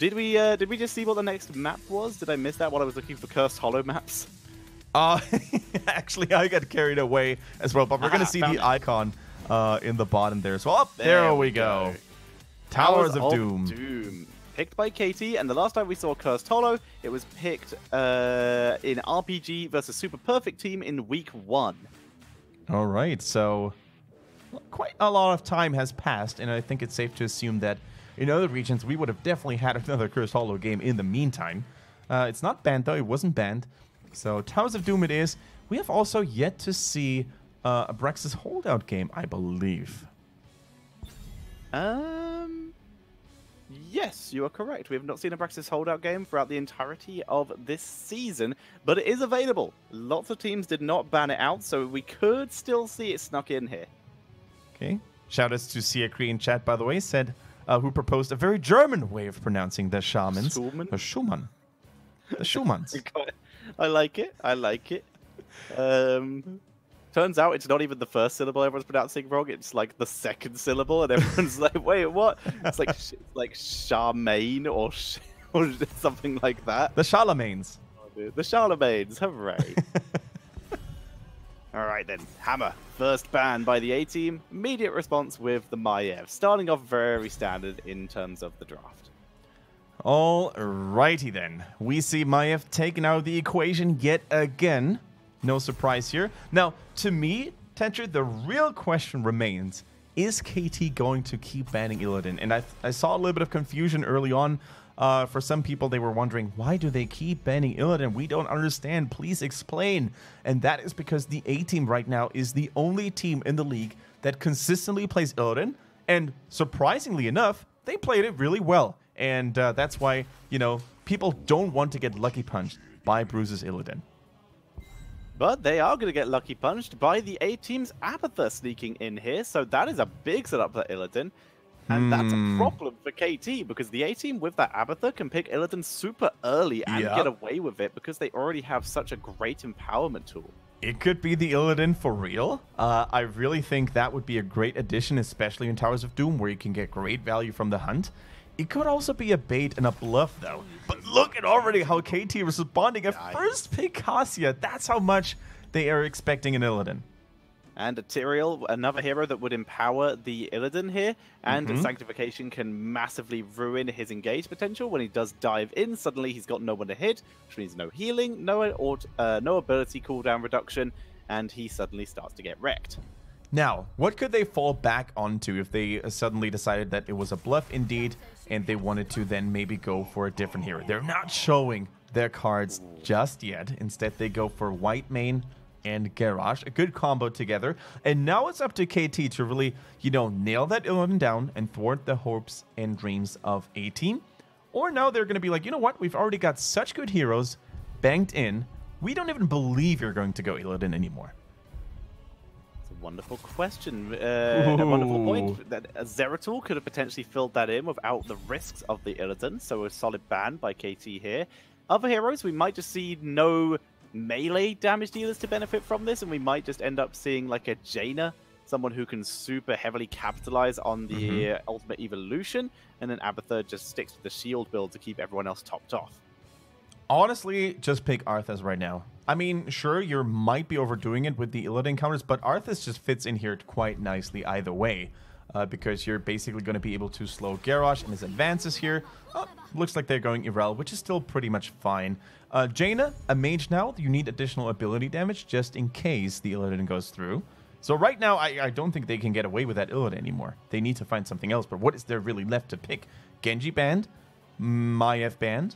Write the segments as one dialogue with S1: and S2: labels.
S1: Did we just see what the next map was? Did I miss that while I was looking for Cursed Hollow maps?
S2: Actually, I got carried away as well, but we're going to see the icon in the bottom there as well. Oh, there we go. Towers of Doom.
S1: Picked by Katie, and the last time we saw Cursed Hollow, it was picked in RPG versus Super Perfect Team in week 1.
S2: All right, so quite a lot of time has passed, and I think it's safe to assume that in other regions we would have definitely had another Cursed Hollow game in the meantime. It's not banned, though. It wasn't banned. So Towers of Doom it is. We have also yet to see a Abraxas Holdout game, I believe.
S1: Yes, you are correct. We have not seen a Abraxas Holdout game throughout the entirety of this season, but it is available. Lots of teams did not ban it out, so we could still see it snuck in here.
S2: Okay. Shoutouts to Sia Cree in chat, by the way, said who proposed a very German way of pronouncing the shamans. The Schumann. The Schumans.
S1: I like it. I like it. Turns out it's not even the first syllable everyone's pronouncing wrong. It's like the second syllable, and everyone's like, "Wait, what?" It's like Charmaine or something like that.
S2: The Charlemagnes.
S1: The Charlemagnes. Hooray! All right then, Hammer. First ban by the A team. Immediate response with the Maiev. Starting off very standard in terms of the draft.
S2: Alrighty then. We see Maiev taking out the equation yet again. No surprise here. Now, to me, Tetra, the real question remains, is KT going to keep banning Illidan? And I saw a little bit of confusion early on. For some people, they were wondering, why do they keep banning Illidan? We don't understand. Please explain. And that is because the A team right now is the only team in the league that consistently plays Illidan. And surprisingly enough, they played it really well. And that's why, you know, people don't want to get lucky punched by Bruce's Illidan.
S1: But they are going to get lucky punched by the A team's Abathur sneaking in here. So that is a big setup for Illidan. And that's a problem for KT, because the A team with that Abathur can pick Illidan super early and get away with it because they already have such a great empowerment tool.
S2: It could be the Illidan for real. I really think that would be a great addition, especially in Towers of Doom, where you can get great value from the hunt. It could also be a bait and a bluff, though. But look at already how KT is responding. At first pick Cassia. That's how much they are expecting an Illidan.
S1: And a Tyrael, another hero that would empower the Illidan here. And Sanctification can massively ruin his engage potential. When he does dive in, suddenly he's got no one to hit, which means no healing, no ability cooldown reduction, and he suddenly starts to get wrecked.
S2: Now, what could they fall back onto if they suddenly decided that it was a bluff indeed, and they wanted to then maybe go for a different hero? They're not showing their cards just yet. Instead, they go for Whitemane and Garrosh, a good combo together. And now it's up to KT to really, you know, nail that Illidan down and thwart the hopes and dreams of A team. Or now they're going to be like, you know what? We've already got such good heroes banked in. We don't even believe you're going to go Illidan anymore.
S1: Wonderful question. A wonderful point. That Zeratul could have potentially filled that in without the risks of the Illidan, so a solid ban by KT here. Other heroes, we might just see no melee damage dealers to benefit from this, and we might just end up seeing like a Jaina, someone who can super heavily capitalize on the ultimate evolution, and then Abathur just sticks with the shield build to keep everyone else topped off.
S2: Honestly, just pick Arthas right now. I mean, sure, you might be overdoing it with the Illidan counters, but Arthas just fits in here quite nicely either way, because you're basically going to be able to slow Garrosh and his advances here. Oh, looks like they're going Irel, which is still pretty much fine. Jaina, a mage now, you need additional ability damage just in case the Illidan goes through. So right now, I don't think they can get away with that Illidan anymore. They need to find something else, but what is there really left to pick? Genji banned? Maiev banned?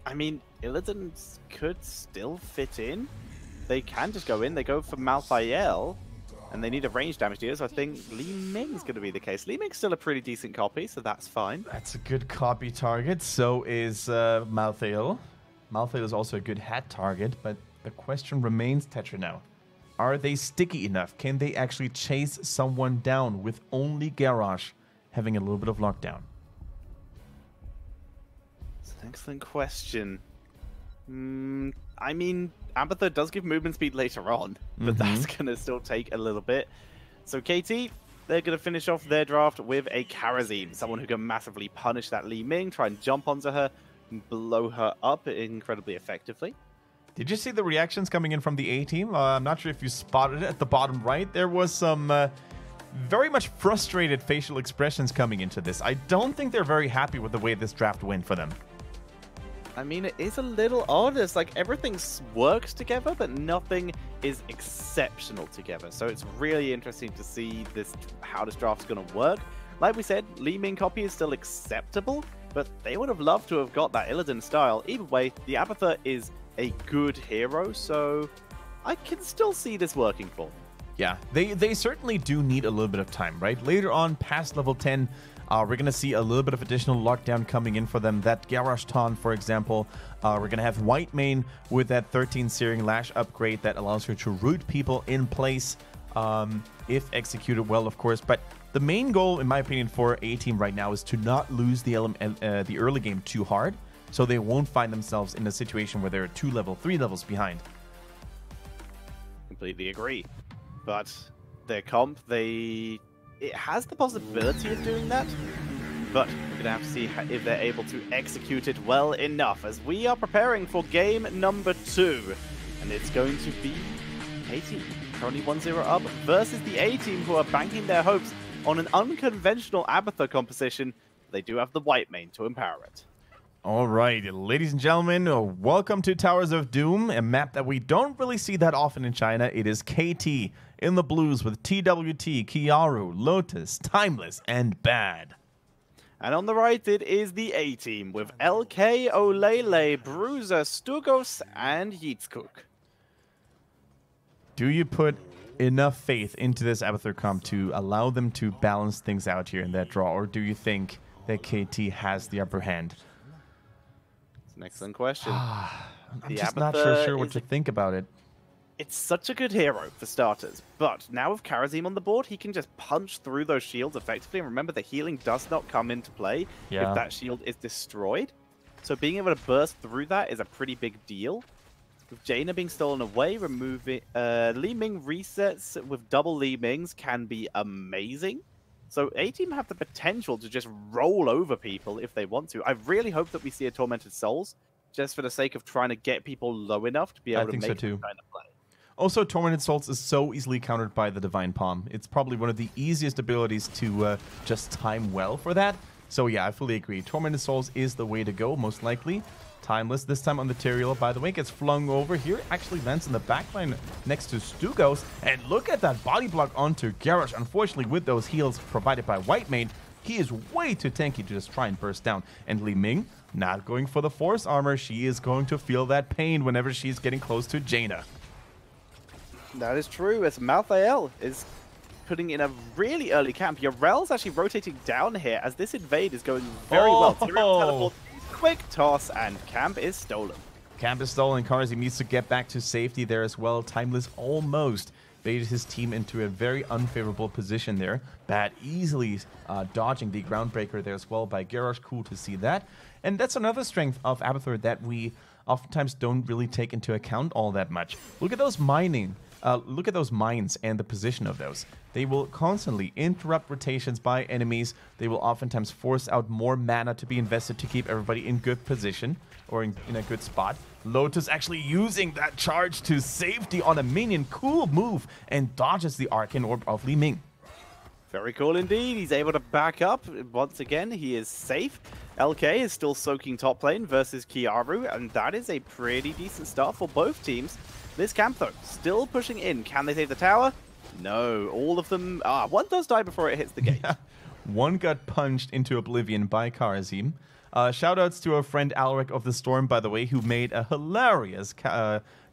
S1: I mean, Illidan could still fit in. They can just go in. They go for Malthael, and they need a range damage dealer, so I think Li Ming's going to be the case. Li Ming's still a pretty decent copy, so that's fine.
S2: That's a good copy target. So is Malthael. Malthael is also a good hat target, but the question remains, Tetra, now. Are they sticky enough? Can they actually chase someone down with only Garrosh having a little bit of lockdown?
S1: Excellent question. I mean, Abathur does give movement speed later on, but that's going to still take a little bit. So KT, they're going to finish off their draft with a Karazim, someone who can massively punish that Li Ming, try and jump onto her, and blow her up incredibly effectively.
S2: Did you see the reactions coming in from the A team? I'm not sure if you spotted it at the bottom right. There was some very much frustrated facial expressions coming into this. I don't think they're very happy with the way this draft went for them.
S1: I mean, it is a little odd. It's like everything works together, but nothing is exceptional together. So it's really interesting to see how this draft's going to work. Like we said, Li Ming copy is still acceptable, but they would have loved to have got that Illidan style. Either way, the Abathur is a good hero, so I can still see this working for them.
S2: Yeah, they certainly do need a little bit of time, right? Later on, past level 10, we're going to see a little bit of additional lockdown coming in for them. That Garrosh Taunt, for example. We're going to have White Mane with that 13 Searing Lash upgrade that allows her to root people in place, if executed well, of course. But the main goal, in my opinion, for A-Team right now is to not lose the early game too hard, so they won't find themselves in a situation where they're 3 levels behind.
S1: Completely agree. But their comp, it has the possibility of doing that, but we're going to have to see if they're able to execute it well enough, as we are preparing for game number 2. And it's going to be A-Team, currently 1-0 up, versus the A-Team, who are banking their hopes on an unconventional Abathur composition. They do have the White Mane to empower it.
S2: All right, ladies and gentlemen, welcome to Towers of Doom, a map that we don't really see that often in China. It is KT in the blues with TWT, Kiaru, Lotus, Timeless, and Bad.
S1: And on the right, it is the A-Team with LK, Olele, Bruiser, Stugos, and Yeetskook.
S2: Do you put enough faith into this Abathur comp to allow them to balance things out here in that draw, or do you think that KT has the upper hand?
S1: An excellent question.
S2: I'm just not sure what to think about it.
S1: It's such a good hero, for starters, but now with Karazim on the board, he can just punch through those shields effectively, and remember, the healing does not come into play if that shield is destroyed. So being able to burst through that is a pretty big deal. With Jaina being stolen away, removing Li Ming resets with double Li Mings can be amazing. So A-Team have the potential to just roll over people if they want to. I really hope that we see a Tormented Souls, just for the sake of trying to get people low enough to be able to make that kind of play.
S2: Also, Tormented Souls is so easily countered by the Divine Palm. It's probably one of the easiest abilities to just time well for that. So yeah, I fully agree. Tormented Souls is the way to go, most likely. Timeless, this time on the Teriel, by the way, gets flung over here. Actually lands in the backline next to Stugos. And look at that body block onto Garrosh. Unfortunately, with those heals provided by White Mane, he is way too tanky to just try and burst down. And Li Ming, not going for the Force Armor. She is going to feel that pain whenever she's getting close to Jaina.
S1: That is true, as Malthael is putting in a really early camp. Yarel's actually rotating down here, as this invade is going very well. Tyrion teleport, quick toss, and camp is stolen.
S2: Camp is stolen. Karazim needs to get back to safety there as well. Timeless almost baited his team into a very unfavorable position there. Bad easily dodging the Groundbreaker there as well by Garrosh. Cool to see that. And that's another strength of Abathur that we oftentimes don't really take into account all that much. Look at those mining. Look at those mines and the position of those. They will constantly interrupt rotations by enemies. They will oftentimes force out more mana to be invested to keep everybody in good position or in a good spot. Lotus actually using that charge to safety on a minion. Cool move, and dodges the Arcane Orb of Li Ming.
S1: Very cool indeed. He's able to back up. Once again, he is safe. LK is still soaking top lane versus Kiaru, and that is a pretty decent start for both teams. This camp, though, still pushing in. Can they save the tower? No. All of them... one does die before it hits the gate.
S2: Yeah. One got punched into oblivion by Karazim. Shoutouts to our friend Alaric of the Storm, by the way, who made a hilarious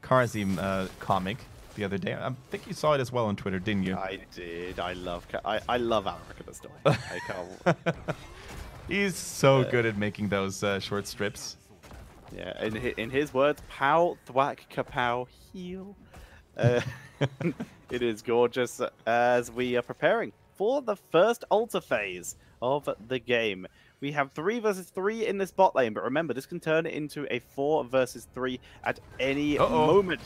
S2: Karazim comic the other day. I think you saw it as well on Twitter, didn't you?
S1: I did. I love Alaric of the Storm. I can't...
S2: He's so good at making those short strips.
S1: Yeah, in his words, pow, thwack, kapow, heal. It is gorgeous as we are preparing for the first altar phase of the game. We have 3 versus 3 in this bot lane, but remember, this can turn into a 4 versus 3 at any moment.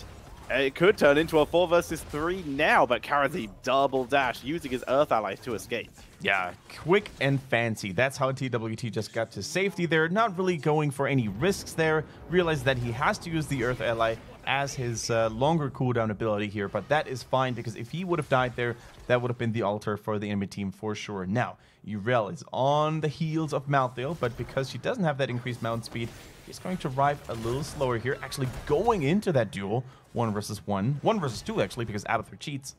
S1: It could turn into a 4 versus 3 now, but Karazi double dash using his Earth allies to escape.
S2: Yeah, quick and fancy. That's how TWT just got to safety there. Not really going for any risks there. Realized that he has to use the Earth ally as his longer cooldown ability here, but that is fine because if he would have died there, that would have been the altar for the enemy team for sure. Now, Urel is on the heels of Malthael, but because she doesn't have that increased mount speed, he's going to arrive a little slower here, actually going into that duel. 1 versus 1. 1 versus 2, actually, because Abathur cheats.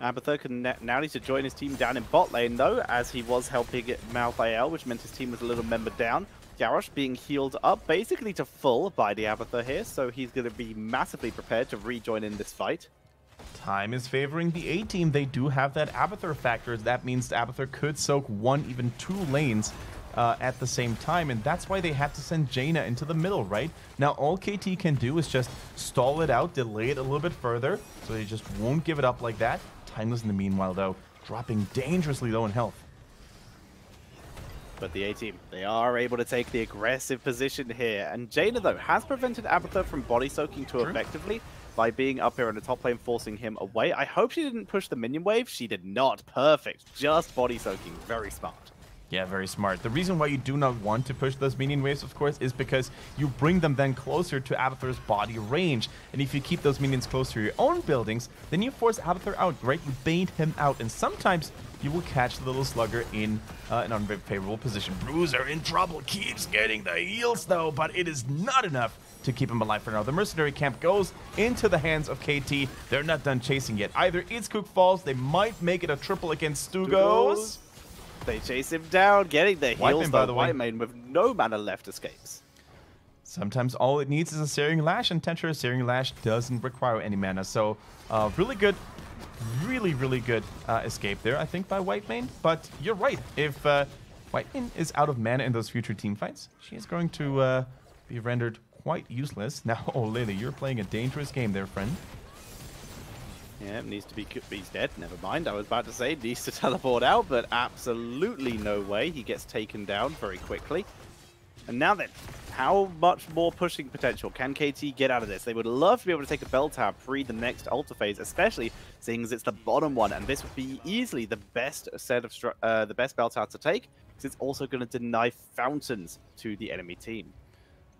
S1: Abathur can now need to join his team down in bot lane, though, as he was helping Malthael, which meant his team was a little member down. Garrosh being healed up basically to full by the Abathur here, so he's going to be massively prepared to rejoin in this fight.
S2: Time is favoring the A team. They do have that Abathur factor. That means Abathur could soak 1, even 2 lanes at the same time, and that's why they had to send Jaina into the middle, right? Now, all KT can do is just stall it out, delay it a little bit further, so they just won't give it up like that. Timeless in the meanwhile, though, dropping dangerously low in health.
S1: But the A-team, they are able to take the aggressive position here, and Jaina, though, has prevented Abathur from body soaking too effectively by being up here in the top lane, forcing him away. I hope she didn't push the minion wave. She did not. Perfect. Just body soaking. Very smart.
S2: Yeah, very smart. The reason why you do not want to push those minion waves, of course, is because you bring them then closer to Abathur's body range. And if you keep those minions close to your own buildings, then you force Abathur out, right? You bait him out. And sometimes you will catch the little slugger in an unfavorable position. Bruiser in trouble, keeps getting the heals, though, but it is not enough to keep him alive for now. The mercenary camp goes into the hands of KT. They're not done chasing yet. Either Itzcook falls, they might make it a triple against Stugos.
S1: They chase him down, getting the heals,
S2: by the way.
S1: Whitemane with no mana left escapes.
S2: Sometimes all it needs is a Searing Lash, and Tentra Searing Lash doesn't require any mana. So, really good, really good escape there, I think, by Whitemane. But you're right. If Whitemane is out of mana in those future team fights, she is going to be rendered quite useless. Now, oh, Lily, you're playing a dangerous game there, friend.
S1: Yeah, needs to be... He's dead. Never mind. I was about to say needs to teleport out, but absolutely no way. He gets taken down very quickly. And now then, how much more pushing potential can KT get out of this? They would love to be able to take a bell tower pre the next altar phase, especially seeing as it's the bottom one, and this would be easily the best set of the best bell tower to take, because it's also going to deny fountains to the enemy team.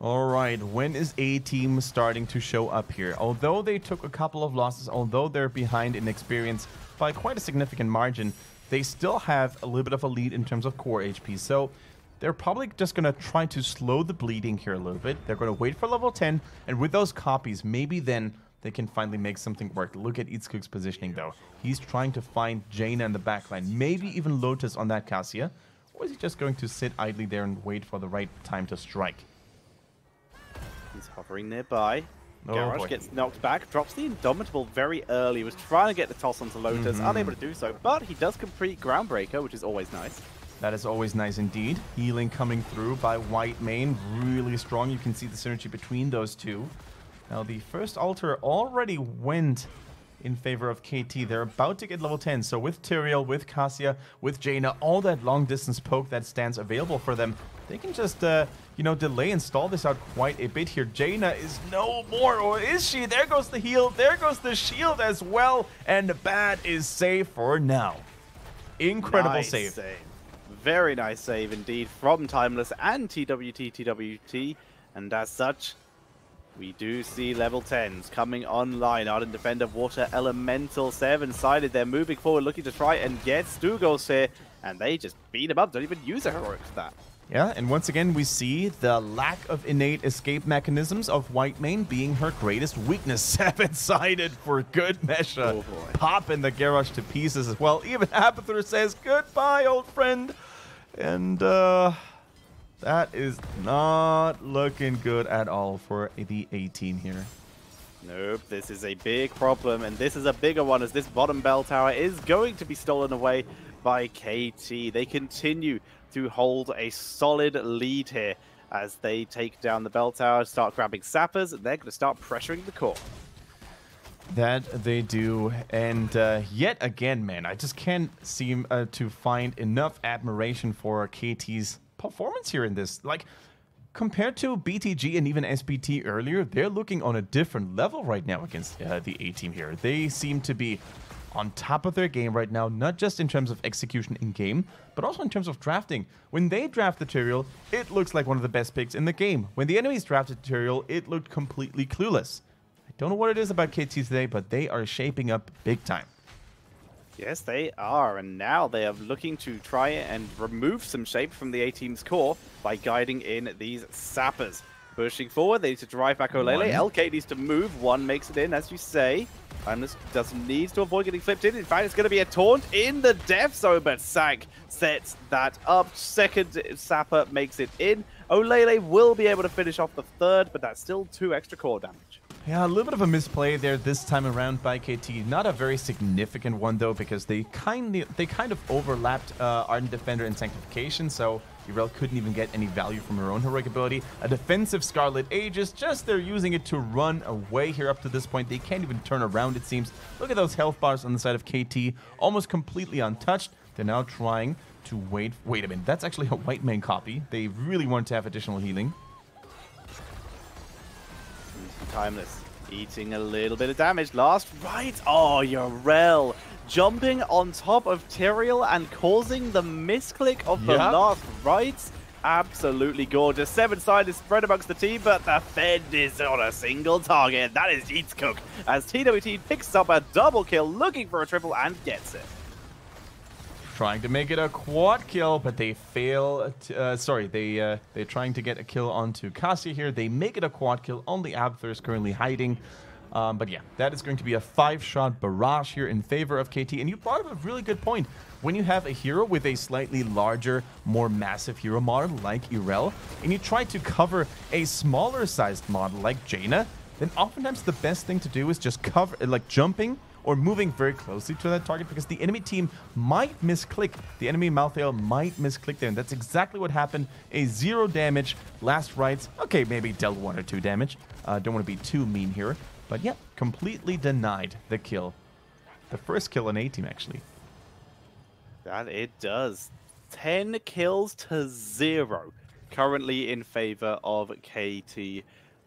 S2: All right, when is A-team starting to show up here? Although they took a couple of losses, although they're behind in experience by quite a significant margin, they still have a little bit of a lead in terms of core HP. So they're probably just going to try to slow the bleeding here a little bit. They're going to wait for level 10, and with those copies, maybe then they can finally make something work. Look at Itzcook's positioning, though. He's trying to find Jaina in the backline, maybe even Lotus on that Cassia. Or is he just going to sit idly there and wait for the right time to strike?
S1: He's hovering nearby.
S2: Oh,
S1: Garrosh gets knocked back, drops the Indomitable very early. He was trying to get the toss onto Lotus, unable to do so, but he does complete Groundbreaker, which is always nice.
S2: That is always nice indeed. Healing coming through by Whitemane, really strong. You can see the synergy between those two. Now, the first altar already went in favor of KT. They're about to get level 10, so with Tyrael, with Cassia, with Jaina, all that long-distance poke that stands available for them, they can just, you know, delay and stall this out quite a bit here. Jaina is no more, or is she? There goes the heal, there goes the shield as well, and Bad is safe for now. Incredible
S1: Nice
S2: save.
S1: Very nice save indeed from Timeless and TWT, and as such, we do see level 10s coming online. Ardent Defender, Water Elemental, 7-sided. They're moving forward, looking to try and get Stugos here, and they just beat him up. Don't even use a heroic for that.
S2: Yeah, and once again, we see the lack of innate escape mechanisms of Whitemane being her greatest weakness. 7-sided for good measure.
S1: Oh boy.
S2: Popping the Garrosh to pieces as well. Even Abathur says, goodbye, old friend. And, that is not looking good at all for the 18 here.
S1: Nope, this is a big problem, and this is a bigger one as this bottom bell tower is going to be stolen away by KT. They continue to hold a solid lead here as they take down the bell tower, start grabbing sappers, and they're going to start pressuring the core.
S2: That they do, and yet again, man, I just can't seem to find enough admiration for KT's performance here in this. Like, compared to BTG and even SBT earlier, they're looking on a different level right now against the A-team here. They seem to be on top of their game right now, not just in terms of execution in-game, but also in terms of drafting. When they draft the Tyrael, it looks like one of the best picks in the game. When the enemies drafted Tyrael, it looked completely clueless. I don't know what it is about KT today, but they are shaping up big time.
S1: Yes, they are, and now they are looking to try and remove some shape from the A-team's core by guiding in these sappers. Pushing forward, they need to drive back Olele. LK needs to move. One makes it in, as you say. Timeless needs to avoid getting flipped in. In fact, it's going to be a taunt in the death zone, but Sank sets that up. Second sapper makes it in. Olele will be able to finish off the third, but that's still 2 extra core damage.
S2: Yeah, a little bit of a misplay there this time around by KT. Not a very significant one, though, because they kind of overlapped Ardent Defender and Sanctification, so Irel couldn't even get any value from her own heroic ability. A defensive Scarlet Aegis, just they're using it to run away here up to this point. They can't even turn around, it seems. Look at those health bars on the side of KT, almost completely untouched. They're now trying to wait a minute, that's actually a white man copy. They really want to have additional healing.
S1: Timeless eating a little bit of damage. Last right. Oh, Yrel jumping on top of Tyrael and causing the misclick of the last rights. Absolutely gorgeous. 7-side is spread amongst the team, but the Fed is on a single target. That is Eats Cook as TWT picks up a double kill, looking for a triple and gets it.
S2: Trying to make it a quad kill, but they fail. They're trying to get a kill onto Cassia here. They make it a quad kill. Only Abathur is currently hiding. But yeah, that is going to be a 5-shot barrage here in favor of KT. And you brought up a really good point. When you have a hero with a slightly larger, more massive hero model like Yrel, and you try to cover a smaller sized model like Jaina, then oftentimes the best thing to do is just cover, like jumping or moving very closely to that target, because the enemy team might misclick. The enemy Malthael might misclick there, and that's exactly what happened. A 0 damage, last rights. Okay, maybe dealt 1 or 2 damage. Don't want to be too mean here. But yeah, completely denied the kill. The first kill on A-team, actually.
S1: That it does. 10 kills to 0. Currently in favor of KT.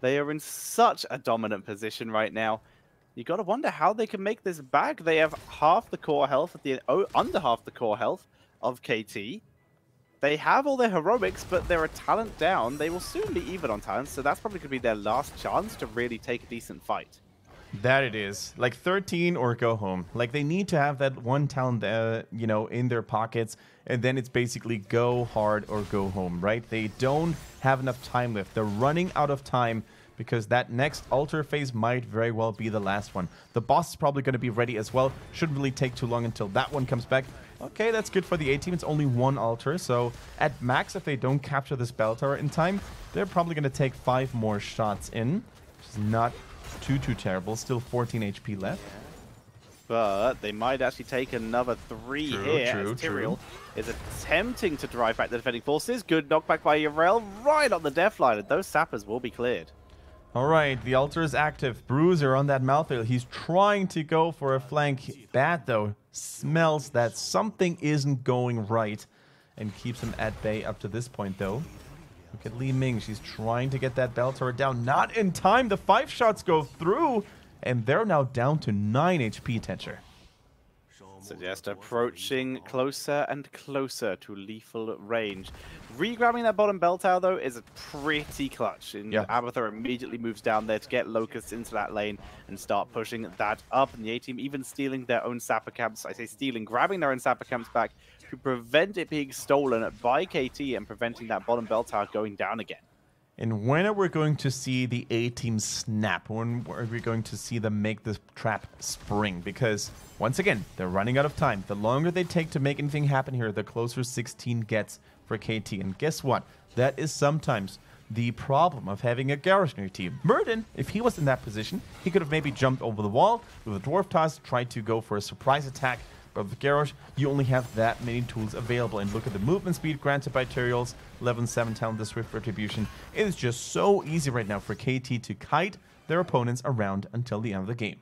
S1: They are in such a dominant position right now. You got to wonder how they can make this back. They have half the core health, under half the core health of KT. They have all their heroics, but they're a talent down. They will soon be even on talents, so that's probably going to be their last chance to really take a decent fight.
S2: That it is. Like 13 or go home. Like they need to have that one talent, in their pockets, and then it's basically go hard or go home, right? They don't have enough time left. They're running out of time, because that next altar phase might very well be the last one. The boss is probably going to be ready as well. Shouldn't really take too long until that one comes back. Okay, that's good for the A-team. It's only 1 altar, so at max, if they don't capture this bell tower in time, they're probably going to take 5 more shots in, which is not too terrible. Still 14 HP left.
S1: But they might actually take another 3 here, as Tyrael is attempting to drive back the defending forces. Good knockback by Yrel right on the death line, and those sappers will be cleared.
S2: All right, the altar is active. Bruiser on that Malthael. He's trying to go for a flank. Bad, though. Smells that something isn't going right and keeps him at bay up to this point, though. Look at Li Ming. She's trying to get that bell tower down. Not in time. The 5 shots go through, and they're now down to 9 HP, Tencher.
S1: So just approaching closer and closer to lethal range. Regrabbing that bottom bell tower, though, is a pretty clutch. And Abathur immediately moves down there to get Locusts into that lane and start pushing that up. And the A-team even stealing their own sapper camps. I say stealing, grabbing their own sapper camps back to prevent it being stolen by KT and preventing that bottom bell tower going down again.
S2: And when are we going to see the A-team snap? When are we going to see them make this trap spring? Because, once again, they're running out of time. The longer they take to make anything happen here, the closer 16 gets for KT. And guess what? That is sometimes the problem of having a Garrosh in your team. Murden, if he was in that position, he could have maybe jumped over the wall with a Dwarf Toss, tried to go for a surprise attack. But with Garrosh, you only have that many tools available. And look at the movement speed granted by Tyrael's 11-7 talent, the Swift Retribution. It is just so easy right now for KT to kite their opponents around until the end of the game.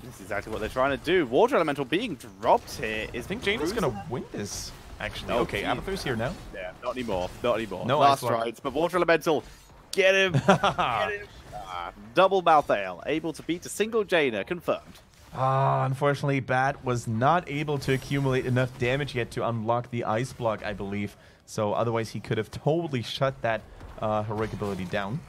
S1: This is exactly what they're trying to do. Water Elemental being dropped here is...
S2: I think Jaina's going to win this. actually.
S1: Oh,
S2: Okay,
S1: geez.
S2: Abathur's here now.
S1: Yeah, not anymore. Not anymore.
S2: No
S1: Last
S2: Ice Lord.
S1: rides, but Water Elemental. Get him. Get him. Double Malthael. Able to beat a single Jaina. Confirmed.
S2: Unfortunately, Bat was not able to accumulate enough damage yet to unlock the Ice Block, I believe. So otherwise, he could have totally shut that heroic ability down.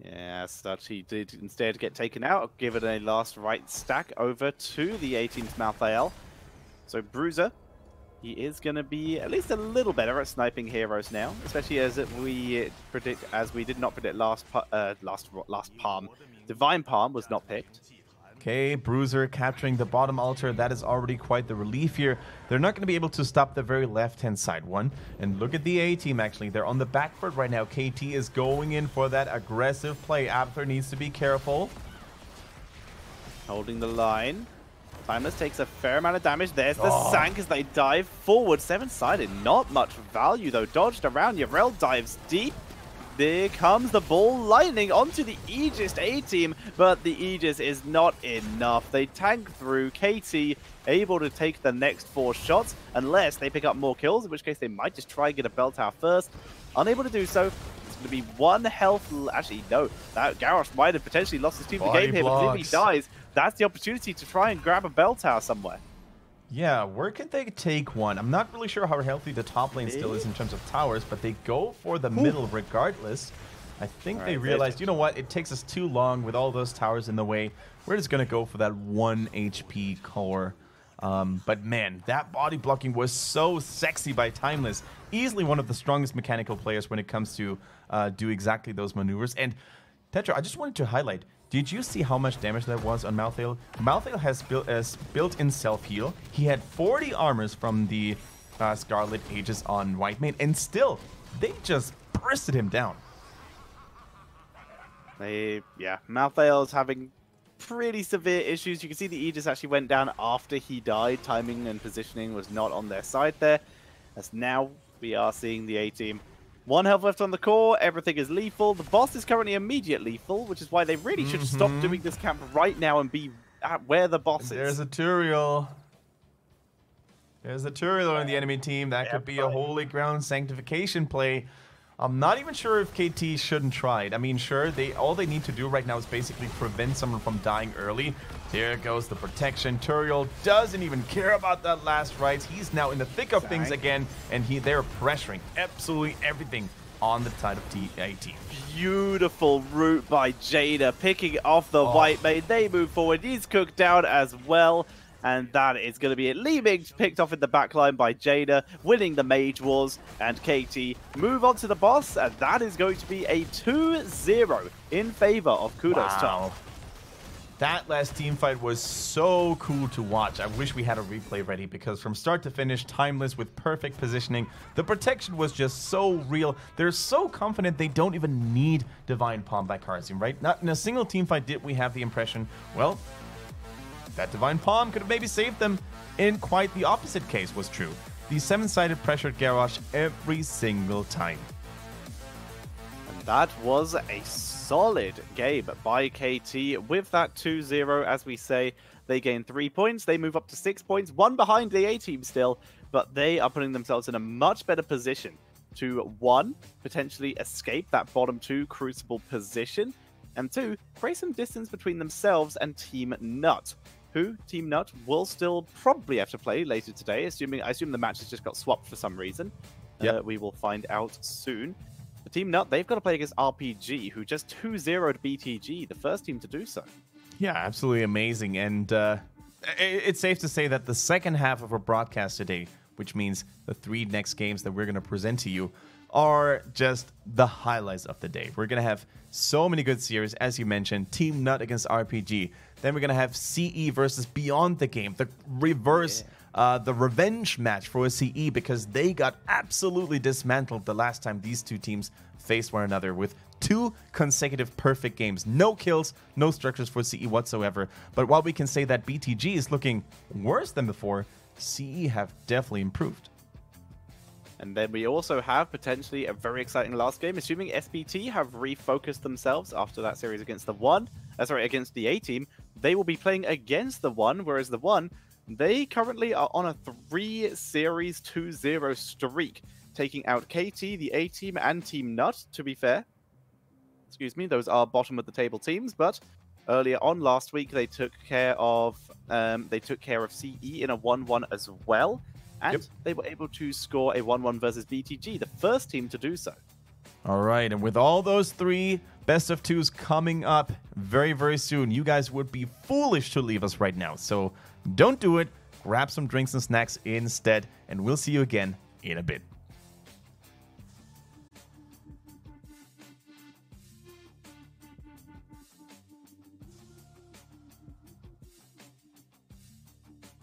S1: Yes, that he did instead get taken out, given a last right stack over to the 18th Malthael. So Bruiser, he is going to be at least a little better at sniping heroes now, especially as we did not predict last Palm. Divine Palm was not picked.
S2: Okay, Bruiser capturing the bottom altar. That is already quite the relief here. They're not going to be able to stop the very left-hand side one. And look at the A-team, actually. They're on the back foot right now. KT is going in for that aggressive play. Abathur needs to be careful.
S1: Holding the line. Timeless takes a fair amount of damage. There's the Sank as they dive forward. Seven-sided, not much value, though. Dodged around. Yavrel dives deep. There comes the ball lightning onto the Aegis A-team, but the Aegis is not enough. They tank through. KT able to take the next 4 shots, unless they pick up more kills, in which case they might just try and get a bell tower first. Unable to do so. It's going to be 1 health. Actually, no. That Garrosh might have potentially lost his team the game here, but if he dies, that's the opportunity to try and grab a bell tower somewhere.
S2: Yeah, where could they take one? I'm not really sure how healthy the top lane still is in terms of towers, but they go for the middle regardless. I think they realized, you know what, it takes us too long with all those towers in the way. We're just going to go for that 1 HP core. But man, that body blocking was so sexy by Timeless. Easily one of the strongest mechanical players when it comes to do exactly those maneuvers. And Tetra, I just wanted to highlight, did you see how much damage that was on Malthael? Malthael has built-in self-heal. He had 40 armors from the Scarlet Aegis on Whitemane, and still, they just bursted him down.
S1: Yeah, Malthael's having pretty severe issues. You can see the Aegis actually went down after he died. Timing and positioning was not on their side there. As now we are seeing the A-team. 1 health left on the core, everything is lethal. The boss is currently immediate lethal, which is why they really should stop doing this camp right now and be at where the boss is.
S2: There's a Turiel. There's a Turiel in the enemy team. That could be a holy ground sanctification play. I'm not even sure if KT shouldn't try it. I mean, sure, all they need to do right now is basically prevent someone from dying early. There goes the protection. Turiel doesn't even care about that last right. He's now in the thick of things again, and they're pressuring absolutely everything on the side of A-team.
S1: Beautiful route by Jada, picking off the Whitemane. They move forward. He's cooked down as well. And that is going to be it. Li Ming picked off in the backline by Jada, winning the Mage Wars. And KT move on to the boss. And that is going to be a 2-0 in favor of Kudos Top.
S2: That last team fight was so cool to watch. I wish we had a replay ready, because from start to finish, Timeless with perfect positioning. The protection was just so real. They're so confident they don't even need Divine Palm by Karazim, right? Not in a single team fight did we have the impression, well, that Divine Palm could have maybe saved them. In quite the opposite case was true. The 7-sided pressured Garrosh every single time.
S1: And that was a solid game by KT with that 2-0, as we say. They gain 3 points. They move up to 6 points, 1 behind the A-team still, but they are putting themselves in a much better position to, 1, potentially escape that bottom 2 Crucible position, and 2, create some distance between themselves and Team Nut, who Team Nut will still probably have to play later today. I assume the match has just got swapped for some reason. Yep. We will find out soon. The Team Nut, they've got to play against RPG, who just 2-0'd BTG, the first team to do so.
S2: Yeah, absolutely amazing. And it's safe to say that the second half of our broadcast today, which means the 3 next games that we're going to present to you, are just the highlights of the day. We're going to have so many good series, as you mentioned. Team Nut against RPG. Then we're going to have CE versus Beyond the Game. The reverse, the revenge match for CE, because they got absolutely dismantled the last time these 2 teams faced one another with 2 consecutive perfect games. No kills, no structures for CE whatsoever. But while we can say that BTG is looking worse than before, CE have definitely improved.
S1: And then we also have potentially a very exciting last game, assuming SBT have refocused themselves after that series against the against the A-team. They will be playing against the One, whereas the One They currently are on a 3-series 2-0 streak, taking out KT, the A team, and Team Nut, to be fair. Excuse me, those are bottom of the table teams, but earlier on last week they took care of CE in a 1-1 as well, and they were able to score a 1-1 versus BTG, the first team to do so.
S2: All right, and with all those 3 best of 2s coming up very, very soon, you guys would be foolish to leave us right now. So don't do it. Grab some drinks and snacks instead, and we'll see you again in a bit.